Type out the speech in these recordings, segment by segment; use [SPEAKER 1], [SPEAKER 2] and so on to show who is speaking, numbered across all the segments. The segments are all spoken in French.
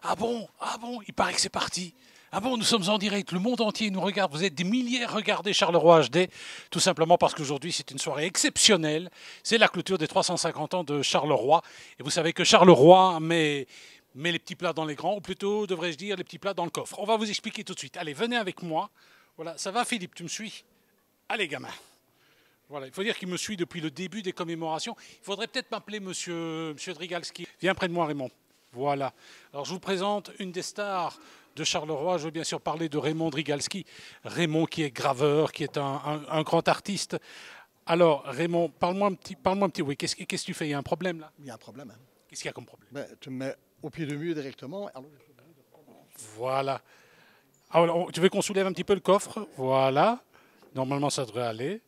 [SPEAKER 1] Ah bon? Ah bon? Il paraît que c'est parti. Ah bon, nous sommes en direct, le monde entier nous regarde, vous êtes des milliers à regarder Charleroi HD, tout simplement parce qu'aujourd'hui c'est une soirée exceptionnelle, c'est la clôture des 350 ans de Charleroi, et vous savez que Charleroi met les petits plats dans les grands, ou plutôt devrais-je dire les petits plats dans le coffre. On va vous expliquer tout de suite, allez venez avec moi, voilà, ça va Philippe, tu me suis? Allez gamin. Voilà, il faut dire qu'il me suit depuis le début des commémorations. Il faudrait peut-être m'appeler monsieur Drigalski. Viens près de moi, Raymond. Voilà. Alors, je vous présente une des stars de Charleroi. Je veux bien sûr parler de Raymond Drigalski. Raymond qui est graveur, qui est un grand artiste. Alors, Raymond, parle-moi un petit. Oui, qu'est-ce que tu fais? Il y a un problème là?
[SPEAKER 2] Il y a un problème. Hein.
[SPEAKER 1] Qu'est-ce qu'il y a comme problème?
[SPEAKER 2] Ben, tu me mets au pied du mur directement. Alors,
[SPEAKER 1] Voilà. Alors, tu veux qu'on soulève un petit peu le coffre? Voilà. Normalement, ça devrait aller.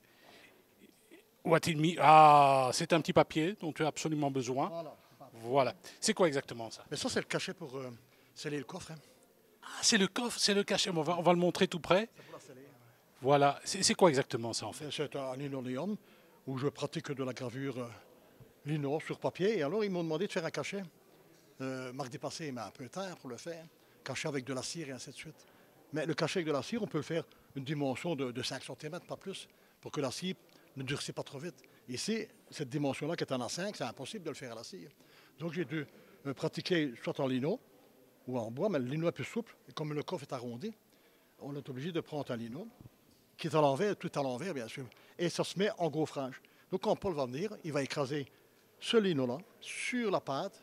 [SPEAKER 1] Où a-t-il mis? Ah, c'est un petit papier dont tu as absolument besoin.
[SPEAKER 2] voilà.
[SPEAKER 1] Voilà. C'est quoi exactement ça?
[SPEAKER 2] Mais ça, c'est le cachet pour sceller le coffre. Hein.
[SPEAKER 1] Ah, c'est le coffre, c'est le cachet. On va le montrer tout près.
[SPEAKER 2] C'est pour la sceller.
[SPEAKER 1] Voilà. C'est quoi exactement ça en fait?
[SPEAKER 2] C'est un linoléum où je pratique de la gravure lino sur papier. Et alors, ils m'ont demandé de faire un cachet. Marc Dépassé m'a un peu tard pour le faire. Cachet avec de la cire et ainsi de suite. Mais le cachet avec de la cire, on peut le faire une dimension de 5 cm, pas plus, pour que la cire ne durcisse pas trop vite. Ici, cette dimension-là qui est en A5, c'est impossible de le faire à la cire. Donc j'ai dû pratiquer soit en lino ou en bois, mais le lino est plus souple. Et comme le coffre est arrondi, on est obligé de prendre un lino qui est à l'envers, tout à l'envers bien sûr. Et ça se met en gaufrage. Donc quand Paul va venir, il va écraser ce lino-là sur la pâte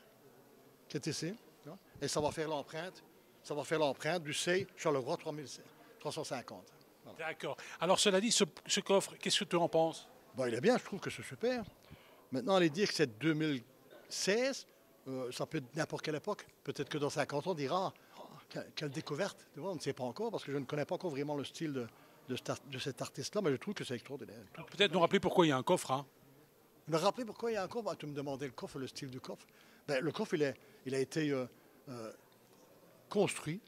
[SPEAKER 2] qui est ici. Et ça va faire l'empreinte. Ça va faire l'empreinte du C Charleroi 350. Voilà.
[SPEAKER 1] D'accord. Alors cela dit, ce coffre, qu'est-ce que tu en penses?
[SPEAKER 2] Bon, il est bien, je trouve que c'est super. Maintenant, aller dire que c'est 2016, ça peut être n'importe quelle époque. Peut-être que dans 50 ans, on dira oh, quelle découverte. Tu vois, on ne sait pas encore parce que je ne connais pas encore vraiment le style de cet artiste-là, mais je trouve que c'est extraordinaire.
[SPEAKER 1] Peut-être nous rappeler pourquoi il y a un coffre. Hein.
[SPEAKER 2] Me rappeler pourquoi il y a un coffre? Tu me demandais le coffre, le style du coffre. Ben, le coffre, il a été construit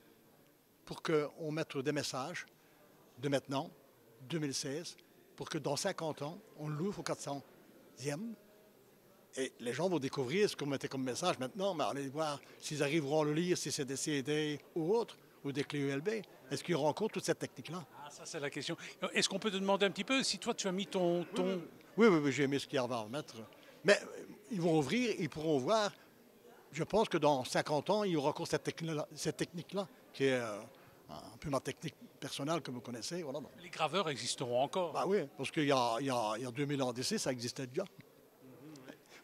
[SPEAKER 2] pour qu'on mette des messages de maintenant, 2016, pour que dans 50 ans, on l'ouvre au 400e. Et les gens vont découvrir ce qu'on mettait comme message maintenant, mais allez voir s'ils arriveront à le lire, si c'est des CD ou autres, ou des clés USB. Est-ce qu'il y aura encore toute cette technique-là?
[SPEAKER 1] Ah, ça c'est la question. Est-ce qu'on peut te demander un petit peu si toi tu as mis ton...
[SPEAKER 2] Oui, j'ai aimé ce qu'il y avait à mettre. Mais ils vont ouvrir, ils pourront voir. Je pense que dans 50 ans, il y aura encore cette technique-là, qui est un peu ma technique personnelle que vous connaissez. Voilà.
[SPEAKER 1] Les graveurs existeront encore.
[SPEAKER 2] Bah oui, parce qu'il y a 2000 ans d'ici, ça existait déjà.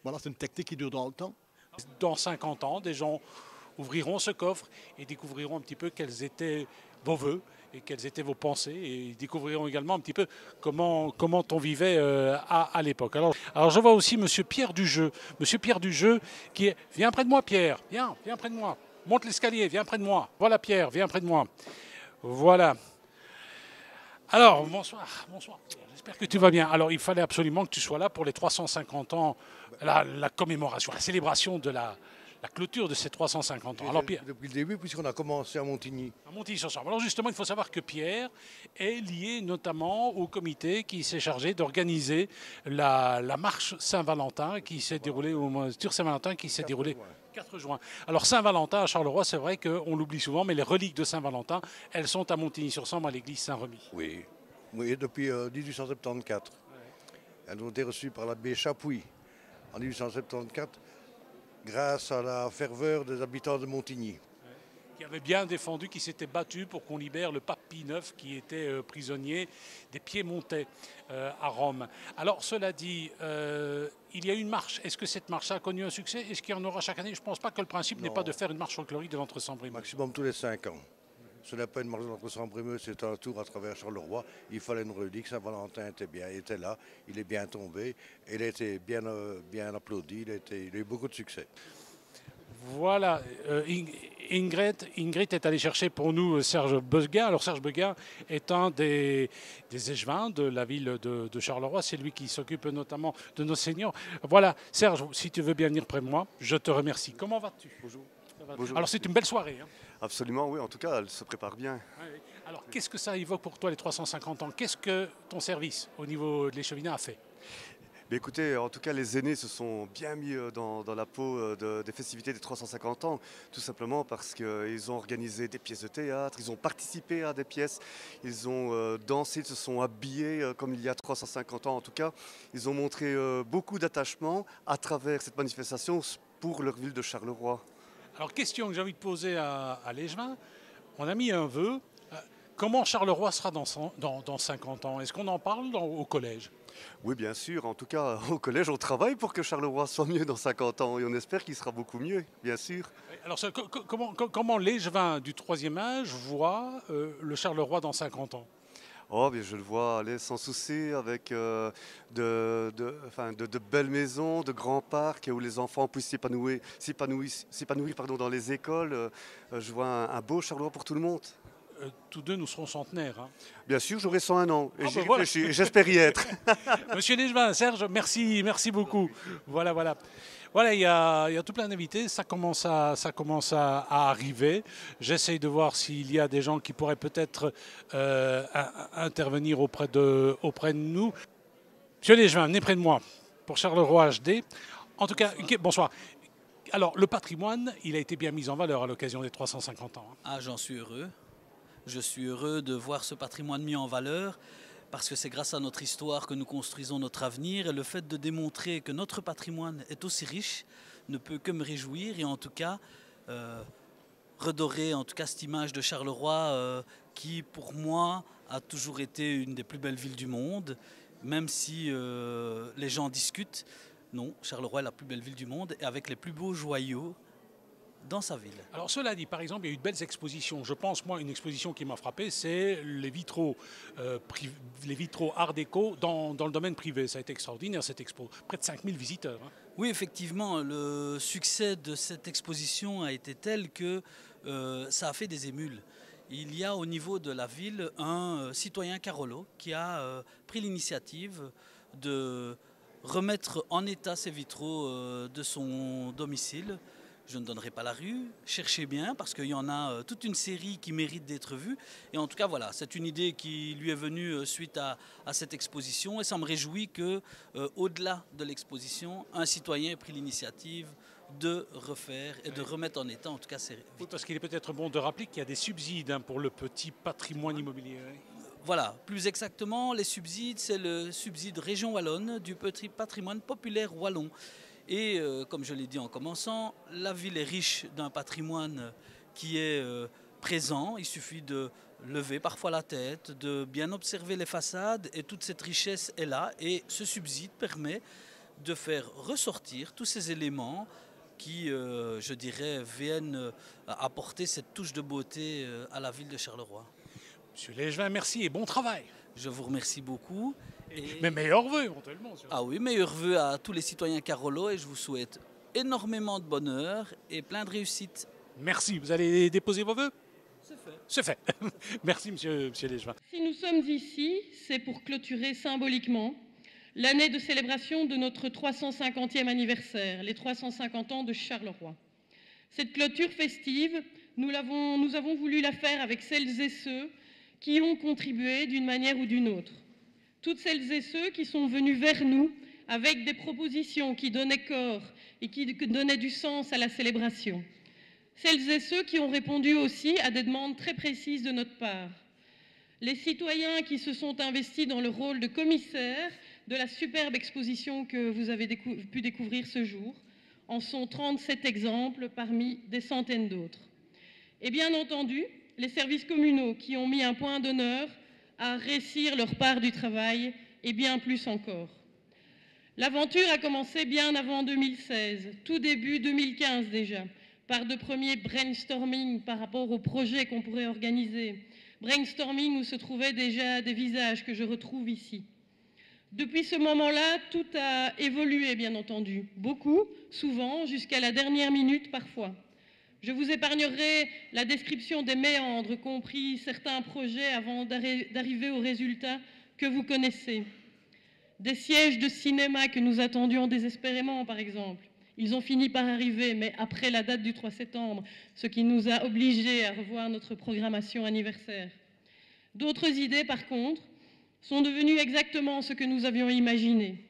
[SPEAKER 2] Voilà, c'est une technique qui dure dans le temps.
[SPEAKER 1] Dans 50 ans, des gens ouvriront ce coffre et découvriront un petit peu quels étaient vos vœux et quelles étaient vos pensées. Et ils découvriront également un petit peu comment on vivait à l'époque. Alors je vois aussi Monsieur Pierre Dujeu. Monsieur Pierre Dujeu qui est... Viens près de moi Pierre, viens près de moi. Monte l'escalier, viens près de moi. Voilà Pierre, viens près de moi. Voilà. Alors, bonsoir. J'espère que tu vas bien. Alors, il fallait absolument que tu sois là pour les 350 ans, la commémoration, la célébration de la clôture de ces 350 ans. Alors, Pierre,
[SPEAKER 3] Depuis le début, puisqu'on a commencé à Montigny.
[SPEAKER 1] à Montigny-sur-Sambre. Alors, justement, il faut savoir que Pierre est lié notamment au comité qui s'est chargé d'organiser la marche Saint-Valentin qui s'est déroulée sur Saint-Valentin qui s'est déroulée 4 juin. Alors Saint-Valentin à Charleroi, c'est vrai qu'on l'oublie souvent, mais les reliques de Saint-Valentin, elles sont à Montigny-sur-Sambre à l'église Saint-Remy.
[SPEAKER 3] Oui, depuis 1874. Elles ont été reçues par l'abbé Chapuis en 1874 grâce à la ferveur des habitants de Montigny.
[SPEAKER 1] Qui avait bien défendu, qui s'était battu pour qu'on libère le pape Pie IX qui était prisonnier des Piémontais à Rome. Alors cela dit, il y a eu une marche. Est-ce que cette marche a connu un succès? Est-ce qu'il y en aura chaque année? Je ne pense pas que le principe n'est pas de faire une marche folklorique de l'Entre-Sambre-et-Meuse.
[SPEAKER 3] Maximum tous les 5 ans. Ce n'est pas une marche entre Sambre-et-Meuse, c'est un tour à travers Charleroi. Il fallait une relique. Saint-Valentin était bien, il était là, il est bien tombé, il a été bien applaudi, il a eu beaucoup de succès.
[SPEAKER 1] Voilà, Ingrid est allée chercher pour nous Serge Beguin. Alors Serge Beguin est un des échevins de la ville de Charleroi. C'est lui qui s'occupe notamment de nos seniors. Voilà, Serge, si tu veux bien venir près de moi, je te remercie. Comment vas-tu?
[SPEAKER 4] Bonjour.
[SPEAKER 1] Bonjour. Alors c'est une belle soirée. Hein.
[SPEAKER 4] Absolument, oui. En tout cas, elle se prépare bien.
[SPEAKER 1] Oui. Alors qu'est-ce que ça évoque pour toi les 350 ans? Qu'est-ce que ton service au niveau de l'échevinat a fait?
[SPEAKER 4] Mais écoutez, en tout cas, les aînés se sont bien mis dans la peau des festivités des 350 ans, tout simplement parce qu'ils ont organisé des pièces de théâtre, ils ont participé à des pièces, ils ont dansé, ils se sont habillés comme il y a 350 ans en tout cas. Ils ont montré beaucoup d'attachement à travers cette manifestation pour leur ville de Charleroi.
[SPEAKER 1] Alors, question que j'ai envie de poser à Léchevin. On a mis un vœu. Comment Charleroi sera dans 50 ans? Est-ce qu'on en parle au collège?
[SPEAKER 4] Oui, bien sûr. En tout cas, au collège, on travaille pour que Charleroi soit mieux dans 50 ans et on espère qu'il sera beaucoup mieux, bien sûr.
[SPEAKER 1] Alors, comment Léchevin du troisième âge voit le Charleroi dans 50 ans?
[SPEAKER 4] Oh, bien, je le vois aller sans souci avec de belles maisons, de grands parcs où les enfants puissent s'épanouir dans les écoles. Je vois un beau Charleroi pour tout le monde.
[SPEAKER 1] Tous deux, nous serons centenaires. Hein.
[SPEAKER 4] Bien sûr, j'aurai 101 ans et j'y
[SPEAKER 1] voilà.
[SPEAKER 4] réfléchis, et j'espère y être.
[SPEAKER 1] Monsieur Léchevin, Serge, merci beaucoup. Voilà. Voilà, il y a tout plein d'invités, ça commence à arriver. J'essaye de voir s'il y a des gens qui pourraient peut-être intervenir auprès de nous. Monsieur Léchevin, venez près de moi pour Charleroi HD. En tout cas, bonsoir. Alors, le patrimoine, il a été bien mis en valeur à l'occasion des 350 ans.
[SPEAKER 5] Ah, j'en suis heureux. Je suis heureux de voir ce patrimoine mis en valeur parce que c'est grâce à notre histoire que nous construisons notre avenir et le fait de démontrer que notre patrimoine est aussi riche ne peut que me réjouir et en tout cas redorer en tout cas cette image de Charleroi qui pour moi a toujours été une des plus belles villes du monde, même si les gens discutent. Non, Charleroi est la plus belle ville du monde et avec les plus beaux joyaux dans sa ville.
[SPEAKER 1] Alors cela dit, par exemple, il y a eu de belles expositions. Je pense, moi, une exposition qui m'a frappé, c'est les vitraux Art déco dans le domaine privé. Ça a été extraordinaire cette expo. Près de 5000 visiteurs. Hein.
[SPEAKER 5] Oui, effectivement, le succès de cette exposition a été tel que ça a fait des émules. Il y a au niveau de la ville un citoyen Carolo qui a pris l'initiative de remettre en état ces vitraux de son domicile. Je ne donnerai pas la rue, cherchez bien parce qu'il y en a toute une série qui mérite d'être vue. Et en tout cas, voilà, c'est une idée qui lui est venue suite à cette exposition. Et ça me réjouit qu'au-delà de l'exposition, un citoyen ait pris l'initiative de refaire et de remettre en état, en tout cas, ces vitraux.
[SPEAKER 1] Oui, parce qu'il est peut-être bon de rappeler qu'il y a des subsides pour le petit patrimoine immobilier.
[SPEAKER 5] Voilà, plus exactement, les subsides, c'est le subside Région Wallonne du petit patrimoine populaire wallon. Et comme je l'ai dit en commençant, la ville est riche d'un patrimoine qui est présent. Il suffit de lever parfois la tête, de bien observer les façades et toute cette richesse est là. Et ce subside permet de faire ressortir tous ces éléments qui, je dirais, viennent apporter cette touche de beauté à la ville de Charleroi.
[SPEAKER 1] Monsieur Léchevin, merci et bon travail.
[SPEAKER 5] Je vous remercie beaucoup.
[SPEAKER 1] Mais meilleurs vœux éventuellement.
[SPEAKER 5] Ah oui, meilleurs vœux à tous les citoyens Carolo et je vous souhaite énormément de bonheur et plein de réussite.
[SPEAKER 1] Merci. Vous allez déposer vos vœux?
[SPEAKER 5] C'est fait.
[SPEAKER 1] C'est fait. Merci, monsieur Léchevin.
[SPEAKER 6] Si nous sommes ici, c'est pour clôturer symboliquement l'année de célébration de notre 350e anniversaire, les 350 ans de Charleroi. Cette clôture festive, nous avons voulu la faire avec celles et ceux qui ont contribué d'une manière ou d'une autre. Toutes celles et ceux qui sont venus vers nous avec des propositions qui donnaient corps et qui donnaient du sens à la célébration. Celles et ceux qui ont répondu aussi à des demandes très précises de notre part. Les citoyens qui se sont investis dans le rôle de commissaire de la superbe exposition que vous avez pu découvrir ce jour en sont 37 exemples parmi des centaines d'autres. Et bien entendu, les services communaux qui ont mis un point d'honneur à réussir leur part du travail et bien plus encore. L'aventure a commencé bien avant 2016, tout début 2015 déjà, par de premiers brainstorming par rapport aux projets qu'on pourrait organiser. Brainstorming où se trouvaient déjà des visages que je retrouve ici. Depuis ce moment-là, tout a évolué bien entendu, beaucoup, souvent, jusqu'à la dernière minute parfois. Je vous épargnerai la description des méandres qu'ont pris certains projets avant d'arriver au résultat que vous connaissez. Des sièges de cinéma que nous attendions désespérément, par exemple. Ils ont fini par arriver, mais après la date du 3 septembre, ce qui nous a obligés à revoir notre programmation anniversaire. D'autres idées, par contre, sont devenues exactement ce que nous avions imaginé.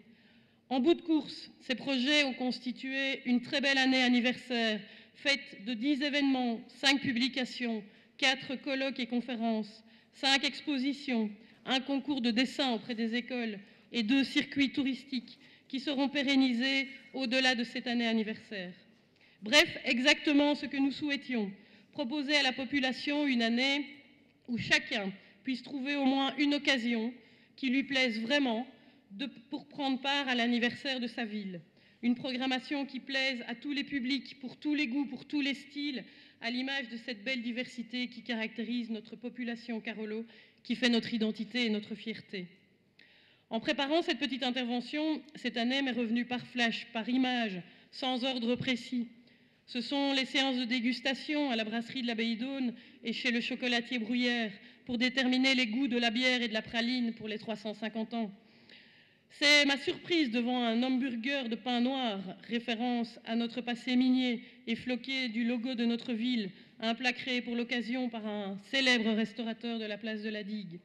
[SPEAKER 6] En bout de course, ces projets ont constitué une très belle année anniversaire, faite de 10 événements, 5 publications, 4 colloques et conférences, 5 expositions, un concours de dessin auprès des écoles et 2 circuits touristiques qui seront pérennisés au-delà de cette année anniversaire. Bref, exactement ce que nous souhaitions, proposer à la population une année où chacun puisse trouver au moins une occasion qui lui plaise vraiment pour prendre part à l'anniversaire de sa ville. Une programmation qui plaise à tous les publics, pour tous les goûts, pour tous les styles, à l'image de cette belle diversité qui caractérise notre population Carolo, qui fait notre identité et notre fierté. En préparant cette petite intervention, cette année m'est revenue par flash, par image, sans ordre précis. Ce sont les séances de dégustation à la brasserie de l'Abbaye d'Aulne et chez le chocolatier Bruyère pour déterminer les goûts de la bière et de la praline pour les 350 ans. C'est ma surprise devant un hamburger de pain noir, référence à notre passé minier et floqué du logo de notre ville, un plat créé pour l'occasion par un célèbre restaurateur de la place de la Digue.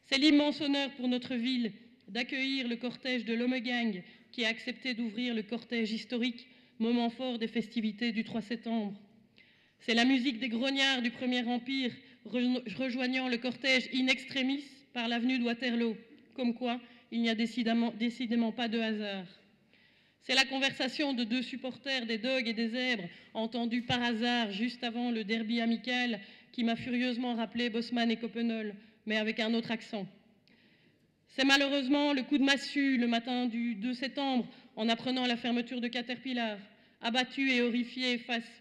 [SPEAKER 6] C'est l'immense honneur pour notre ville d'accueillir le cortège de l'Homegang qui a accepté d'ouvrir le cortège historique, moment fort des festivités du 3 septembre. C'est la musique des grognards du Premier Empire rejoignant le cortège in extremis par l'avenue de Waterloo, comme quoi il n'y a décidément pas de hasard. C'est la conversation de 2 supporters des Dogs et des Zèbres, entendus par hasard juste avant le derby amical, qui m'a furieusement rappelé Bosman et Coppenol, mais avec un autre accent. C'est malheureusement le coup de massue le matin du 2 septembre, en apprenant la fermeture de Caterpillar, abattu et horrifié face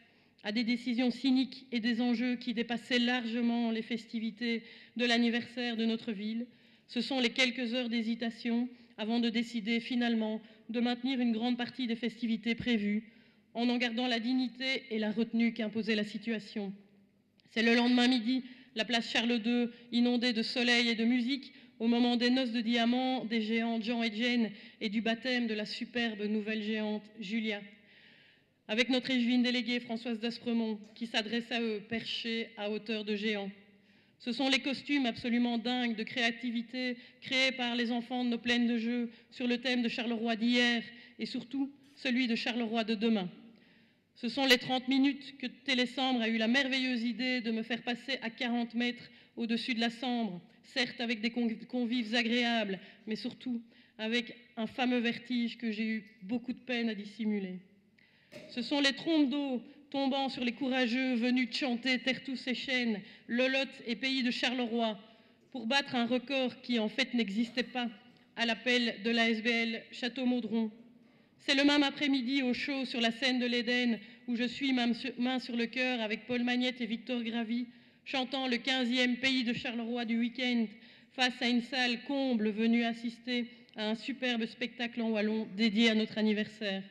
[SPEAKER 6] à des décisions cyniques et des enjeux qui dépassaient largement les festivités de l'anniversaire de notre ville. Ce sont les quelques heures d'hésitation avant de décider finalement de maintenir une grande partie des festivités prévues, en gardant la dignité et la retenue qu'imposait la situation. C'est le lendemain midi, la place Charles II, inondée de soleil et de musique, au moment des noces de diamants des géantes Jean et Jane et du baptême de la superbe nouvelle géante Julia. Avec notre échevine déléguée Françoise d'Aspremont, qui s'adresse à eux, perchée à hauteur de géants. Ce sont les costumes absolument dingues de créativité créés par les enfants de nos plaines de jeu sur le thème de Charleroi d'hier et surtout celui de Charleroi de demain. Ce sont les 30 minutes que Télésambre a eu la merveilleuse idée de me faire passer à 40 mètres au-dessus de la Sambre, certes avec des convives agréables, mais surtout avec un fameux vertige que j'ai eu beaucoup de peine à dissimuler. Ce sont les trompes d'eau tombant sur les courageux venus chanter Terre tous et chênes, Lolotte et pays de Charleroi, pour battre un record qui en fait n'existait pas, à l'appel de l'ASBL Château-Maudron. C'est le même après-midi au show sur la scène de l'Éden où je suis main sur le cœur avec Paul Magnette et Victor Gravy, chantant le 15e pays de Charleroi du week-end face à une salle comble venue assister à un superbe spectacle en wallon dédié à notre anniversaire.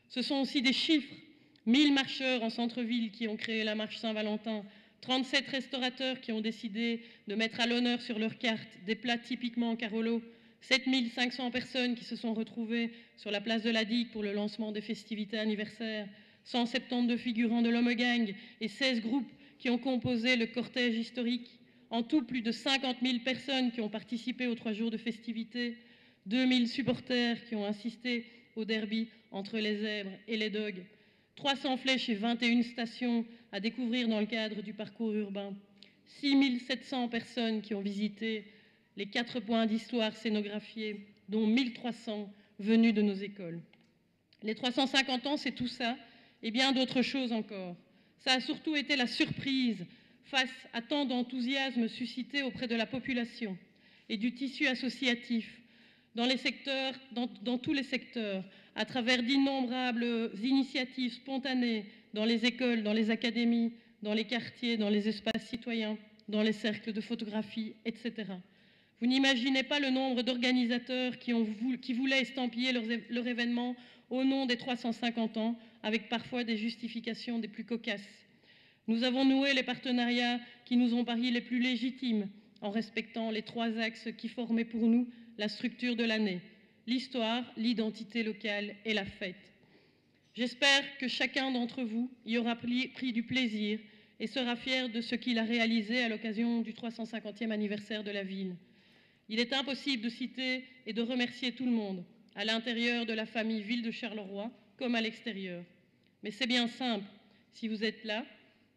[SPEAKER 6] Ce sont aussi des chiffres. 1000 marcheurs en centre-ville qui ont créé la marche Saint-Valentin, 37 restaurateurs qui ont décidé de mettre à l'honneur sur leur carte des plats typiquement Carolo, 7500 personnes qui se sont retrouvées sur la place de la Digue pour le lancement des festivités anniversaires, 172 figurants de l'Homegang et 16 groupes qui ont composé le cortège historique. En tout, plus de 50 000 personnes qui ont participé aux 3 jours de festivités, 2000 supporters qui ont assisté au derby entre les Zèbres et les Dogs, 300 flèches et 21 stations à découvrir dans le cadre du parcours urbain, 6700 personnes qui ont visité les 4 points d'histoire scénographiés, dont 1300 venus de nos écoles. Les 350 ans, c'est tout ça, et bien d'autres choses encore. Ça a surtout été la surprise face à tant d'enthousiasme suscité auprès de la population et du tissu associatif, dans tous les secteurs, à travers d'innombrables initiatives spontanées dans les écoles, dans les académies, dans les quartiers, dans les espaces citoyens, dans les cercles de photographie, etc. Vous n'imaginez pas le nombre d'organisateurs qui voulaient estampiller leur événement au nom des 350 ans, avec parfois des justifications des plus cocasses. Nous avons noué les partenariats qui nous ont paru les plus légitimes, en respectant les 3 axes qui formaient pour nous la structure de l'année: l'histoire, l'identité locale et la fête. J'espère que chacun d'entre vous y aura pris du plaisir et sera fier de ce qu'il a réalisé à l'occasion du 350e anniversaire de la ville. Il est impossible de citer et de remercier tout le monde, à l'intérieur de la famille Ville de Charleroi comme à l'extérieur. Mais c'est bien simple, si vous êtes là,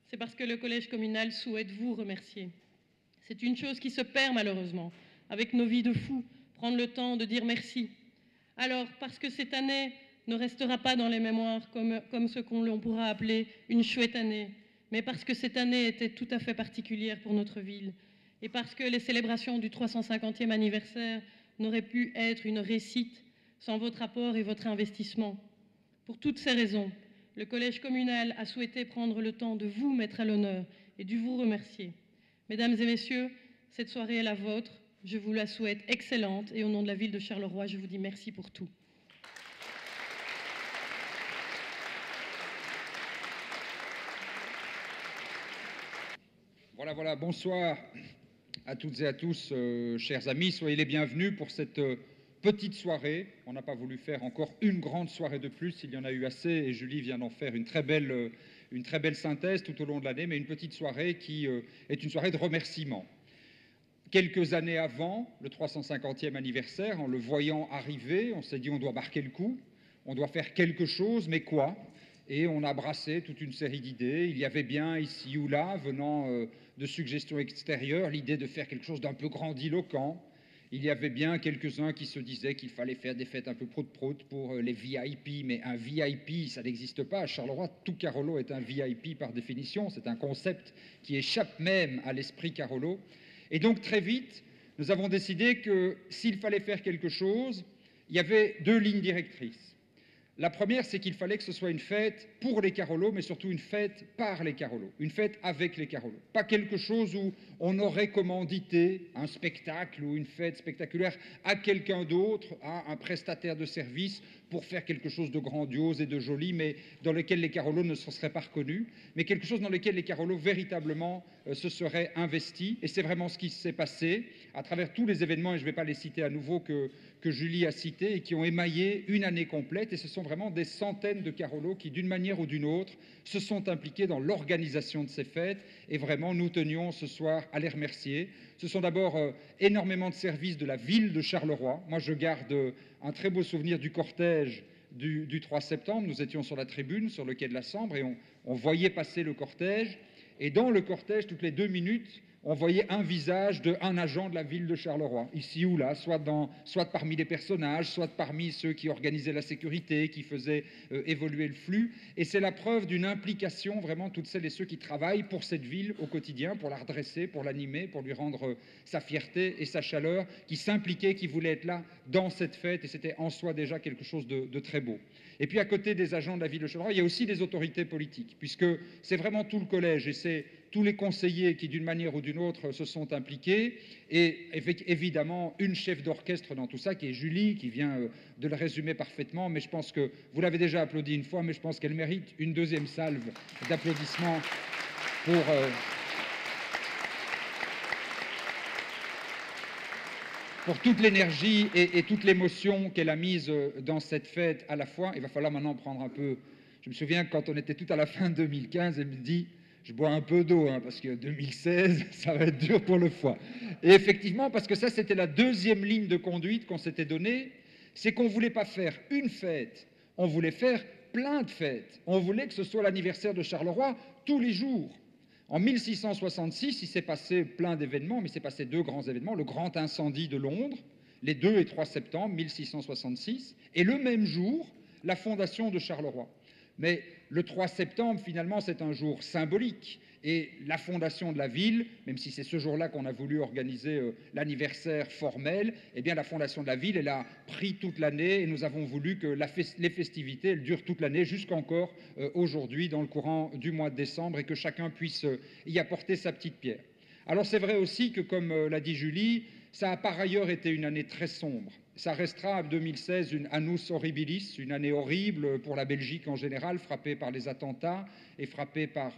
[SPEAKER 6] c'est parce que le collège communal souhaite vous remercier. C'est une chose qui se perd malheureusement, avec nos vies de fous, prendre le temps de dire merci. Alors, parce que cette année ne restera pas dans les mémoires comme ce qu'on pourra appeler une chouette année, mais parce que cette année était tout à fait particulière pour notre ville, et parce que les célébrations du 350e anniversaire n'auraient pu être une réussite sans votre apport et votre investissement. Pour toutes ces raisons, le collège communal a souhaité prendre le temps de vous mettre à l'honneur et de vous remercier. Mesdames et messieurs, cette soirée est la vôtre. Je vous la souhaite excellente et au nom de la ville de Charleroi, je vous dis merci pour tout.
[SPEAKER 7] Voilà, bonsoir à toutes et à tous, chers amis, soyez les bienvenus pour cette petite soirée. On n'a pas voulu faire encore une grande soirée de plus, il y en a eu assez et Julie vient d'en faire une très belle synthèse tout au long de l'année, mais une petite soirée qui est une soirée de remerciements. Quelques années avant le 350e anniversaire, en le voyant arriver, on s'est dit on doit marquer le coup, on doit faire quelque chose, mais quoi ? Et on a brassé toute une série d'idées. Il y avait bien ici ou là, venant de suggestions extérieures, l'idée de faire quelque chose d'un peu grandiloquent. Il y avait bien quelques-uns qui se disaient qu'il fallait faire des fêtes un peu prout-prout pour les VIP, mais un VIP, ça n'existe pas. À Charleroi, tout Carolo est un VIP par définition. C'est un concept qui échappe même à l'esprit Carolo. Et donc, très vite, nous avons décidé que s'il fallait faire quelque chose, il y avait deux lignes directrices. La première, c'est qu'il fallait que ce soit une fête pour les Carolos, mais surtout une fête par les Carolos, une fête avec les Carolos. Pas quelque chose où on aurait commandité un spectacle ou une fête spectaculaire à quelqu'un d'autre, à un prestataire de service, pour faire quelque chose de grandiose et de joli, mais dans lequel les Carolos ne se seraient pas reconnus, mais quelque chose dans lequel les Carolos véritablement se seraient investis. Et c'est vraiment ce qui s'est passé à travers tous les événements, et je ne vais pas les citer à nouveau, que Julie a cités et qui ont émaillé une année complète. Et ce sont vraiment des centaines de Carolos qui, d'une manière ou d'une autre, se sont impliqués dans l'organisation de ces fêtes. Et vraiment, nous tenions ce soir à les remercier. Ce sont d'abord énormément de services de la ville de Charleroi. Moi, je garde un très beau souvenir du cortège du 3 septembre. Nous étions sur la tribune, sur le quai de la Sambre, et on voyait passer le cortège. Et dans le cortège, toutes les 2 minutes, on voyait un visage d'un agent de la ville de Charleroi, ici ou là, soit parmi les personnages, soit parmi ceux qui organisaient la sécurité, qui faisaient évoluer le flux. Et c'est la preuve d'une implication, vraiment, toutes celles et ceux qui travaillent pour cette ville au quotidien, pour la redresser, pour l'animer, pour lui rendre sa fierté et sa chaleur, qui s'impliquaient, qui voulaient être là dans cette fête. Et c'était en soi déjà quelque chose de très beau. Et puis à côté des agents de la ville de Charleroi, il y a aussi des autorités politiques, puisque c'est vraiment tout le collège et c'est tous les conseillers qui, d'une manière ou d'une autre, se sont impliqués, et évidemment une chef d'orchestre dans tout ça, qui est Julie, qui vient de le résumer parfaitement, mais je pense que vous l'avez déjà applaudi une fois, mais je pense qu'elle mérite une deuxième salve d'applaudissements pour toute l'énergie et toute l'émotion qu'elle a mise dans cette fête à la fois. Il va falloir maintenant prendre un peu... Je me souviens quand on était tout à la fin de 2015, elle me dit... Je bois un peu d'eau, parce que 2016, ça va être dur pour le foie. Et effectivement, parce que ça, c'était la deuxième ligne de conduite qu'on s'était donnée, c'est qu'on ne voulait pas faire une fête, on voulait faire plein de fêtes. On voulait que ce soit l'anniversaire de Charleroi tous les jours. En 1666, il s'est passé plein d'événements, mais il s'est passé 2 grands événements. Le grand incendie de Londres, les 2 et 3 septembre 1666, et le même jour, la fondation de Charleroi. Mais le 3 septembre, finalement, c'est un jour symbolique. Et la fondation de la ville, même si c'est ce jour-là qu'on a voulu organiser l'anniversaire formel, eh bien la fondation de la ville, elle a pris toute l'année et nous avons voulu que les festivités, elles durent toute l'année jusqu'encore aujourd'hui, dans le courant du mois de décembre, et que chacun puisse y apporter sa petite pierre. Alors c'est vrai aussi que, comme l'a dit Julie, ça a par ailleurs été une année très sombre. Ça restera 2016 une annus horribilis, une année horrible pour la Belgique en général, frappée par les attentats et frappée par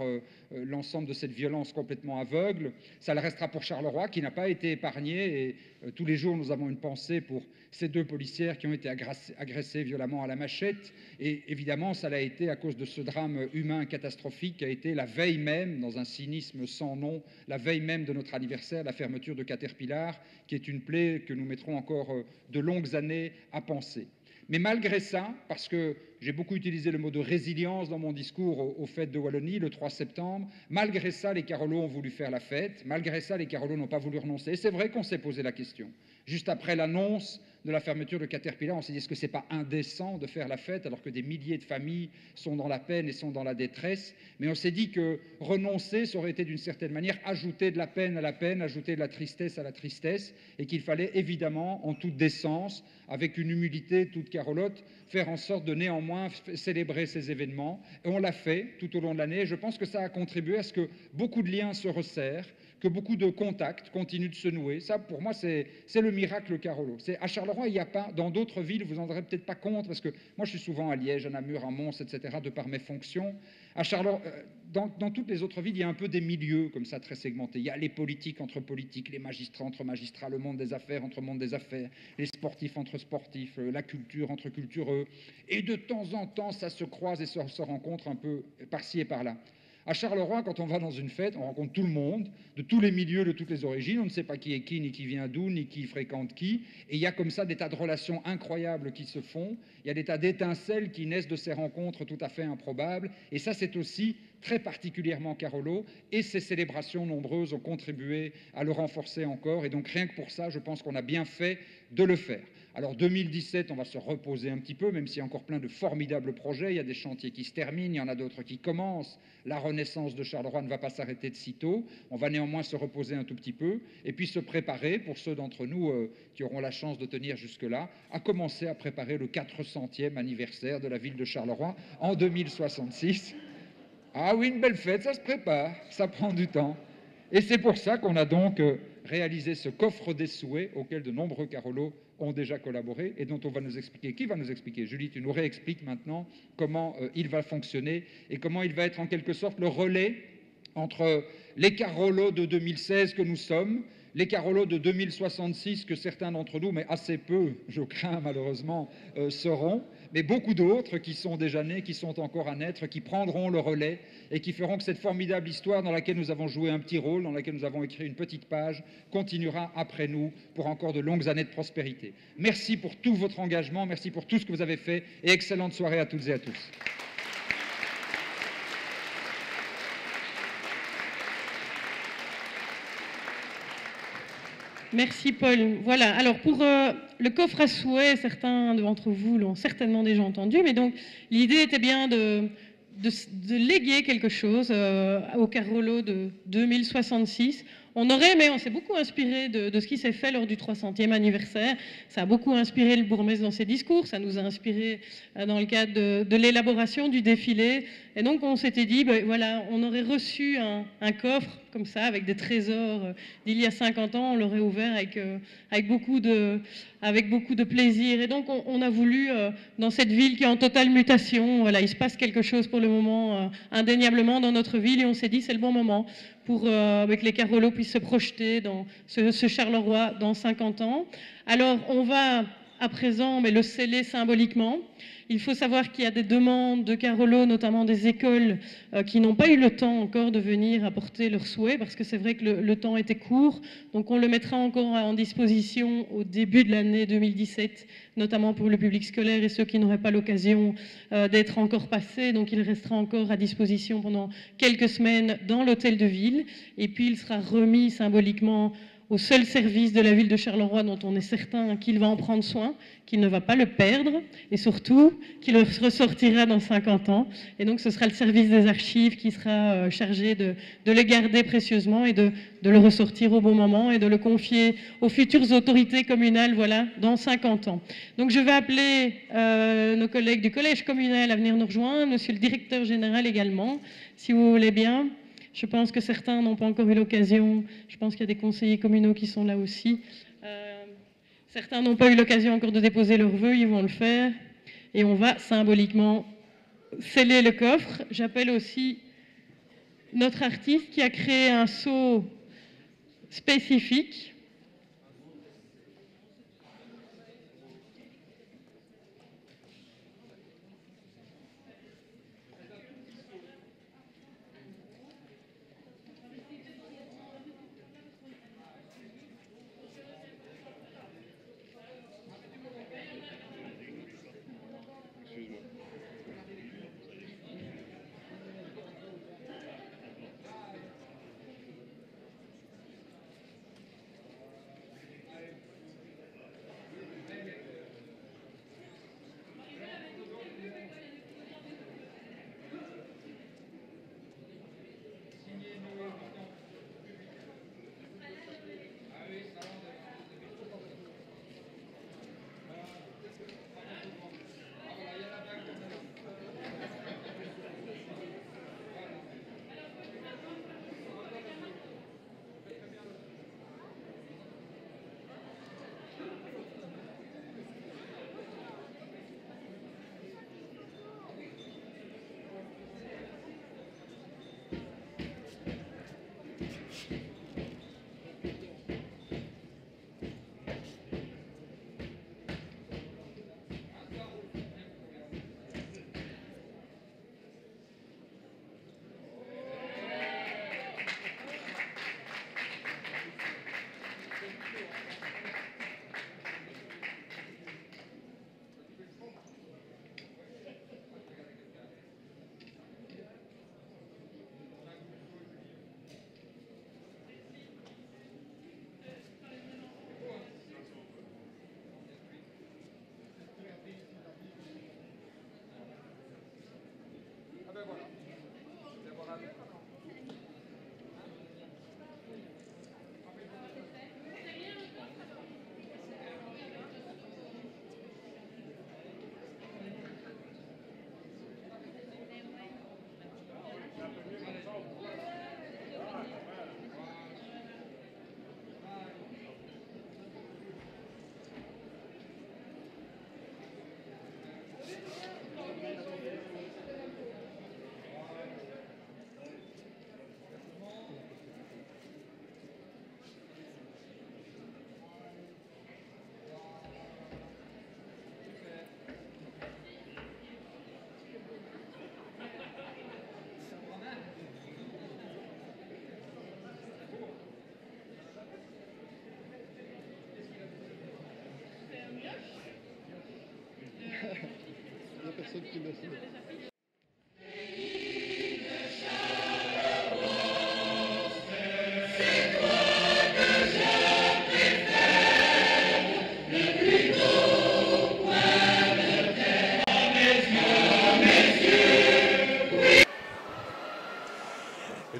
[SPEAKER 7] l'ensemble de cette violence complètement aveugle. Ça le restera pour Charleroi, qui n'a pas été épargné. Et tous les jours, nous avons une pensée pour ces 2 policières qui ont été agressées violemment à la machette. Et évidemment, ça l'a été à cause de ce drame humain catastrophique qui a été la veille même, dans un cynisme sans nom, la veille même de notre anniversaire, la fermeture de Caterpillar, qui est une plaie que nous mettrons encore de longues années à penser. Mais malgré ça, parce que j'ai beaucoup utilisé le mot de résilience dans mon discours aux fêtes de Wallonie, le 3 septembre, malgré ça, les Carolos ont voulu faire la fête, malgré ça, les Carolos n'ont pas voulu renoncer. Et c'est vrai qu'on s'est posé la question. Juste après l'annonce de la fermeture de Caterpillar, on s'est dit, est-ce que ce n'est pas indécent de faire la fête alors que des milliers de familles sont dans la peine et sont dans la détresse? Mais on s'est dit que renoncer, ça aurait été d'une certaine manière ajouter de la peine à la peine, ajouter de la tristesse à la tristesse, et qu'il fallait évidemment, en toute décence, avec une humilité toute carolote, faire en sorte de néanmoins célébrer ces événements. Et on l'a fait tout au long de l'année, et je pense que ça a contribué à ce que beaucoup de liens se resserrent, que beaucoup de contacts continuent de se nouer. Ça, pour moi, c'est le miracle Carolo. À Charleroi, il n'y a pas, dans d'autres villes, vous n'en aurez peut-être pas compte, parce que moi, je suis souvent à Liège, à Namur, à Mons, etc., de par mes fonctions. À Charleroi, dans toutes les autres villes, il y a un peu des milieux comme ça, très segmentés. Il y a les politiques entre politiques, les magistrats entre magistrats, le monde des affaires entre monde des affaires, les sportifs entre sportifs, la culture entre cultureux. Et de temps en temps, ça se croise et se rencontre un peu par-ci et par-là. À Charleroi, quand on va dans une fête, on rencontre tout le monde, de tous les milieux, de toutes les origines. On ne sait pas qui est qui, ni qui vient d'où, ni qui fréquente qui. Et il y a comme ça des tas de relations incroyables qui se font. Il y a des tas d'étincelles qui naissent de ces rencontres tout à fait improbables. Et ça, c'est aussi très particulièrement Carolo. Et ces célébrations nombreuses ont contribué à le renforcer encore. Et donc, rien que pour ça, je pense qu'on a bien fait de le faire. Alors 2017, on va se reposer un petit peu, même s'il y a encore plein de formidables projets. Il y a des chantiers qui se terminent, il y en a d'autres qui commencent. La renaissance de Charleroi ne va pas s'arrêter de sitôt. On va néanmoins se reposer un tout petit peu et puis se préparer, pour ceux d'entre nous qui auront la chance de tenir jusque-là, à commencer à préparer le 400e anniversaire de la ville de Charleroi en 2066. Ah oui, une belle fête, ça se prépare, ça prend du temps. Et c'est pour ça qu'on a donc réalisé ce coffre des souhaits auquel de nombreux Carolos ont déjà collaboré et dont on va nous expliquer. Qui va nous expliquer? Julie, tu nous réexpliques maintenant comment il va fonctionner et comment il va être en quelque sorte le relais entre les Carolos de 2016 que nous sommes, les Carolos de 2066 que certains d'entre nous, mais assez peu, je crains malheureusement, seront, mais beaucoup d'autres qui sont déjà nés, qui sont encore à naître, qui prendront le relais et qui feront que cette formidable histoire dans laquelle nous avons joué un petit rôle, dans laquelle nous avons écrit une petite page, continuera après nous pour encore de longues années de prospérité. Merci pour tout votre engagement, merci pour tout ce que vous avez fait et excellente soirée à toutes et à tous.
[SPEAKER 6] Merci Paul. Voilà, alors pour le coffre à souhait, certains d'entre vous l'ont certainement déjà entendu, mais donc l'idée était bien de léguer quelque chose au Carolo de 2066. On aurait, mais on s'est beaucoup inspiré de ce qui s'est fait lors du 300e anniversaire. Ça a beaucoup inspiré le bourgmestre dans ses discours, ça nous a inspiré dans le cadre de l'élaboration du défilé. Et donc on s'était dit, ben, voilà, on aurait reçu un coffre comme ça, avec des trésors d'il y a 50 ans, on l'aurait ouvert avec beaucoup de plaisir. Et donc on a voulu, dans cette ville qui est en totale mutation, voilà, il se passe quelque chose pour le moment indéniablement dans notre ville, et on s'est dit c'est le bon moment pour que les Carolos puissent se projeter dans ce Charleroi dans 50 ans. Alors on va à présent le sceller symboliquement. Il faut savoir qu'il y a des demandes de Carolos, notamment des écoles, qui n'ont pas eu le temps encore de venir apporter leurs souhaits, parce que c'est vrai que le temps était court. Donc on le mettra encore en disposition au début de l'année 2017, notamment pour le public scolaire et ceux qui n'auraient pas l'occasion d'être encore passés. Donc il restera encore à disposition pendant quelques semaines dans l'hôtel de ville. Et puis il sera remis symboliquement au seul service de la ville de Charleroi dont on est certain qu'il va en prendre soin, qu'il ne va pas le perdre, et surtout qu'il ressortira dans 50 ans. Et donc ce sera le service des archives qui sera chargé de le garder précieusement et de le ressortir au bon moment et de le confier aux futures autorités communales, voilà, dans 50 ans. Donc je vais appeler nos collègues du collège communal à venir nous rejoindre, monsieur le directeur général également, si vous voulez bien. Je pense que certains n'ont pas encore eu l'occasion. Je pense qu'il y a des conseillers communaux qui sont là aussi. Certains n'ont pas eu l'occasion encore de déposer leurs vœux, ils vont le faire. Et on va symboliquement sceller le coffre. J'appelle aussi notre artiste qui a créé un sceau spécifique.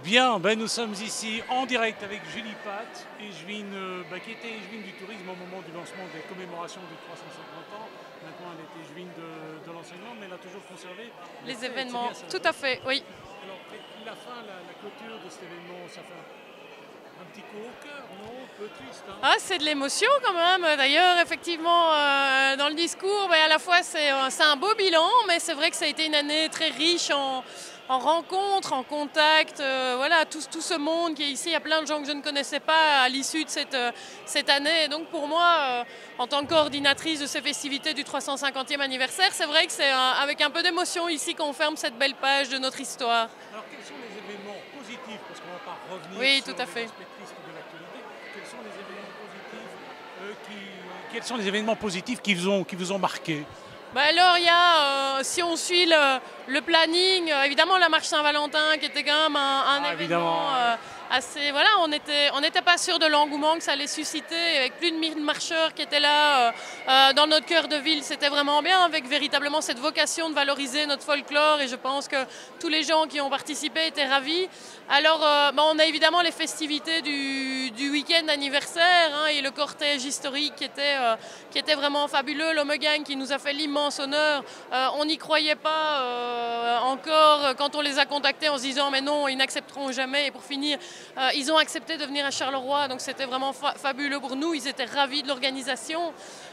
[SPEAKER 1] Bien, ben nous sommes ici en direct avec Julie Pat, Échevine, qui était Échevine du tourisme au moment du lancement des commémorations des 350 ans. Maintenant, elle est Échevine de l'enseignement, mais elle a toujours conservé
[SPEAKER 8] les événements. Tout à fait, oui.
[SPEAKER 1] Alors, la fin, la clôture de cet événement, ça fait un petit coup au cœur, non? Un peu triste. Hein?
[SPEAKER 8] Ah, c'est de l'émotion quand même. D'ailleurs, effectivement, dans le discours, à la fois c'est un beau bilan, mais c'est vrai que ça a été une année très riche en rencontres, en contacts, voilà, tout ce monde qui est ici. Il y a plein de gens que je ne connaissais pas à l'issue de cette année. Et donc pour moi, en tant que coordinatrice de ces festivités du 350e anniversaire, c'est vrai que c'est avec un peu d'émotion ici qu'on ferme cette belle page de notre histoire.
[SPEAKER 1] Alors quels sont les événements positifs, parce qu'on ne va pas revenir
[SPEAKER 8] oui,
[SPEAKER 1] sur
[SPEAKER 8] tout à fait.
[SPEAKER 1] les aspects tristes de l'actualité, quels sont les événements positifs qui vous ont marqué?
[SPEAKER 8] Alors il y a, si on suit le planning, évidemment la marche Saint-Valentin qui était quand même un événement assez... Voilà, on n'était pas sûr de l'engouement que ça allait susciter, avec plus de 1000 marcheurs qui étaient là dans notre cœur de ville. C'était vraiment bien, avec véritablement cette vocation de valoriser notre folklore, et je pense que tous les gens qui ont participé étaient ravis. Alors on a évidemment les festivités du week-end anniversaire, hein, et le cortège historique qui était vraiment fabuleux, l'Homegang qui nous a fait l'immense honneur. On n'y croyait pas encore quand on les a contactés en se disant mais non, ils n'accepteront jamais, et pour finir ils ont accepté de venir à Charleroi, donc c'était vraiment fabuleux pour nous, ils étaient ravis de l'organisation.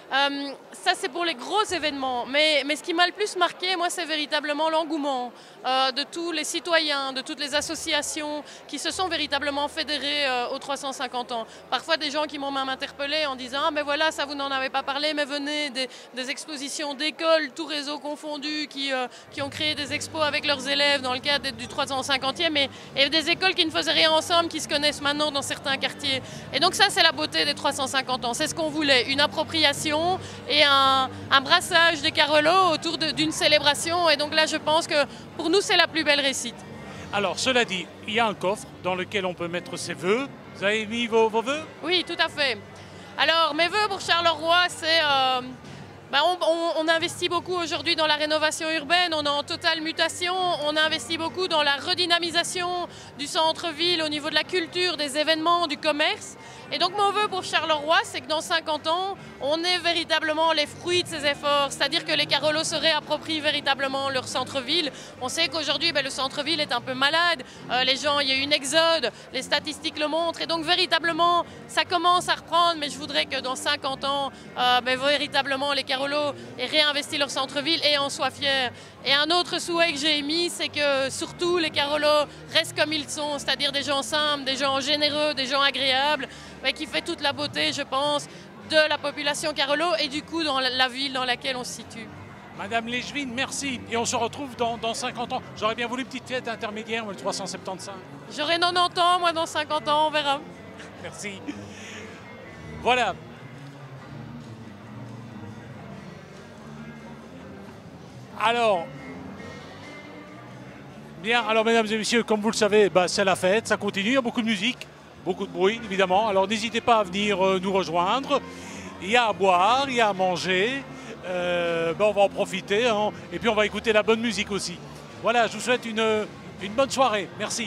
[SPEAKER 8] Ça c'est pour les gros événements, mais ce qui m'a le plus marqué, moi, c'est véritablement l'engouement de tous les citoyens, de toutes les associations qui se sont véritablement fédérées aux 350 ans. Parfois des gens qui m'ont même interpellé en disant ah mais voilà, ça vous n'en avez pas parlé, mais venez, des expositions d'écoles, tout réseau confondu, qui ont créé des expos avec leurs élèves dans le cadre du 350e, et des écoles qui ne faisaient rien ensemble, qui se connaissent maintenant dans certains quartiers. Et donc ça c'est la beauté des 350 ans, c'est ce qu'on voulait, une appropriation et un brassage des carolos autour d'une célébration. Et donc là, je pense que pour nous, c'est la plus belle réussite. Alors,
[SPEAKER 1] cela dit, il y a un coffre dans lequel on peut mettre ses vœux. Vous avez mis vos vœux?
[SPEAKER 8] Oui, tout à fait. Alors, mes vœux pour Charleroi, c'est... on investit beaucoup aujourd'hui dans la rénovation urbaine, on est en totale mutation, on investit beaucoup dans la redynamisation du centre-ville au niveau de la culture, des événements, du commerce. Et donc mon vœu pour Charleroi, c'est que dans 50 ans, on ait véritablement les fruits de ces efforts, c'est-à-dire que les carolos se réapproprient véritablement leur centre-ville. On sait qu'aujourd'hui, le centre-ville est un peu malade, les gens, il y a eu une exode, les statistiques le montrent, et donc véritablement, ça commence à reprendre, mais je voudrais que dans 50 ans, véritablement, les carolos aient réinvesti leur centre-ville et en soient fiers. Et un autre souhait que j'ai émis, c'est que surtout les carolos restent comme ils sont, c'est-à-dire des gens simples, des gens généreux, des gens agréables, qui fait toute la beauté, je pense, de la population carolo et du coup dans la ville dans laquelle on se situe.
[SPEAKER 1] Madame Léchevine, merci. Et on se retrouve dans 50 ans. J'aurais bien voulu une petite fête intermédiaire, le 375.
[SPEAKER 8] J'aurai 90 ans, moi, dans 50 ans, on verra.
[SPEAKER 1] Merci. Voilà. Alors, bien, alors mesdames et messieurs, comme vous le savez, c'est la fête, ça continue, il y a beaucoup de musique, beaucoup de bruit évidemment, alors n'hésitez pas à venir nous rejoindre, il y a à boire, il y a à manger, on va en profiter, hein, et puis on va écouter la bonne musique aussi. Voilà, je vous souhaite une bonne soirée, merci.